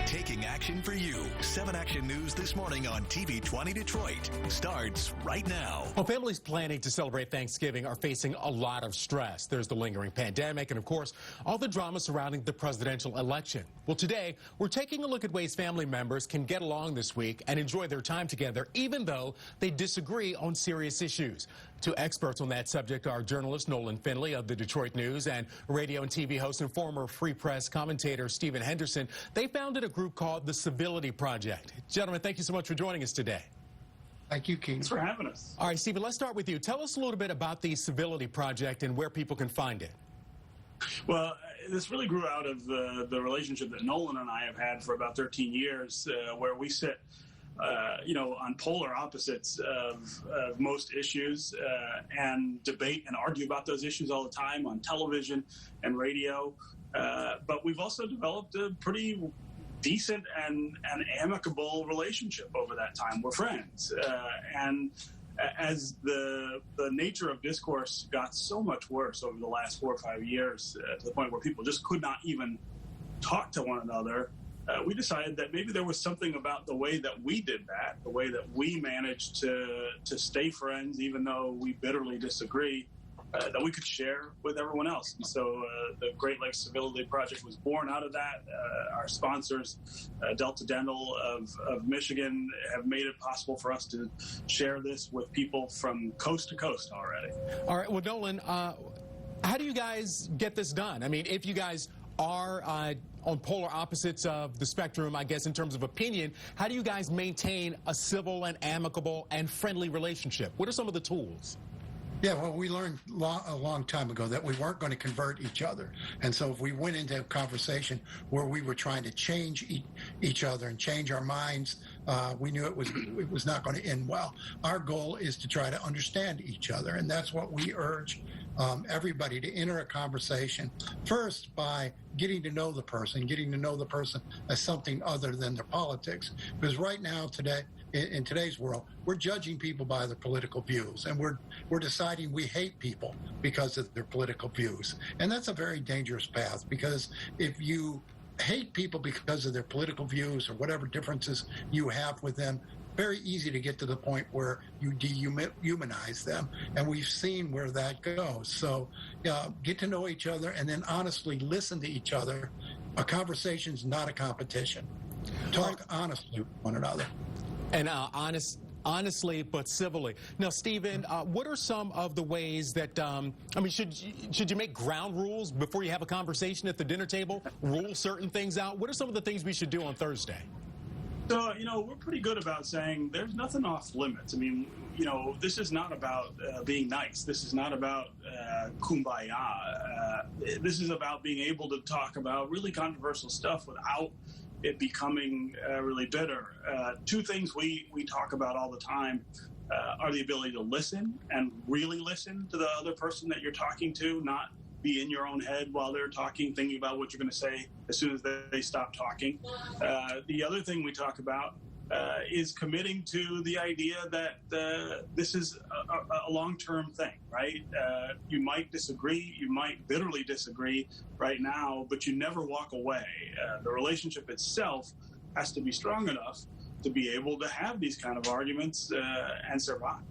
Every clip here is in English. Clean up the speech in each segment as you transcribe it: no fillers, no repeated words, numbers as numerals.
taking action for you. 7 Action News this morning on TV 20 Detroit starts right now. Well, families planning to celebrate Thanksgiving are facing a lot of stress. There's the lingering pandemic and, of course, all the drama surrounding the presidential election. Well, today, we're taking a look at ways family members can get along this week and enjoy their time together, even though they disagree on serious issues. Two experts on that subject are journalist Nolan Finley of the Detroit News and radio and TV host and former Free Press commentator Stephen Henderson. They founded a group called the Civility Project. Gentlemen, thank you so much for joining us today. Thank you, King. Thanks for having us. All right, Stephen, let's start with you. Tell us a little bit about the Civility Project and where people can find it. Well, this really grew out of the relationship that Nolan and I have had for about 13 years, where we sit on polar opposites of most issues and debate and argue about those issues all the time on television and radio. But we've also developed a pretty decent and amicable relationship over that time. We're friends. And as the nature of discourse got so much worse over the last 4 or 5 years, to the point where people just could not even talk to one another, we decided that maybe there was something about the way that we did that, the way that we managed to stay friends, even though we bitterly disagree, that we could share with everyone else. And so the Great Lakes Civility Project was born out of that. Our sponsors, Delta Dental of Michigan, have made it possible for us to share this with people from coast to coast already. All right. Well, Nolan, how do you guys get this done? I mean, if you guys are on polar opposites of the spectrum, I guess, in terms of opinion, how do you guys maintain a civil and amicable and friendly relationship? What are some of the tools? Yeah, well, we learned a long time ago that we weren't going to convert each other. And so if we went into a conversation where we were trying to change each other and change our minds, we knew it was not going to end well. Our goal is to try to understand each other, and that's what we urge everybody to enter a conversation first by getting to know the person as something other than their politics. Because right now, today, in today's world, we're judging people by their political views, and we're deciding we hate people because of their political views. And that's a very dangerous path, because if you hate people because of their political views or whatever differences you have with them, very easy to get to the point where you dehumanize them, and we've seen where that goes. So get to know each other and then honestly listen to each other. A conversation's not a competition. Talk honestly with one another. And honestly, but civilly. Now, Stephen, what are some of the ways that, should you make ground rules before you have a conversation at the dinner table? Rule certain things out? What are some of the things we should do on Thursday? So, we're pretty good about saying there's nothing off limits. I mean, this is not about being nice. This is not about kumbaya. This is about being able to talk about really controversial stuff without it becoming really bitter. Two things we talk about all the time are the ability to listen and really listen to the other person that you're talking to, not be in your own head while they're talking, thinking about what you're going to say as soon as they stop talking. The other thing we talk about is committing to the idea that this is a long-term thing, right? You might disagree, you might bitterly disagree right now, but you never walk away. The relationship itself has to be strong enough to be able to have these kind of arguments and survive.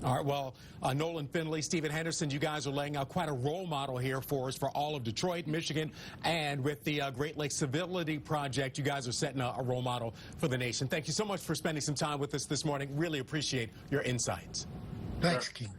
All right, well, Nolan Finley, Stephen Henderson, you guys are laying out quite a role model here for us for all of Detroit, Michigan, and with the Great Lakes Civility Project, you guys are setting a role model for the nation. Thank you so much for spending some time with us this morning. Really appreciate your insights. Thanks, Keith.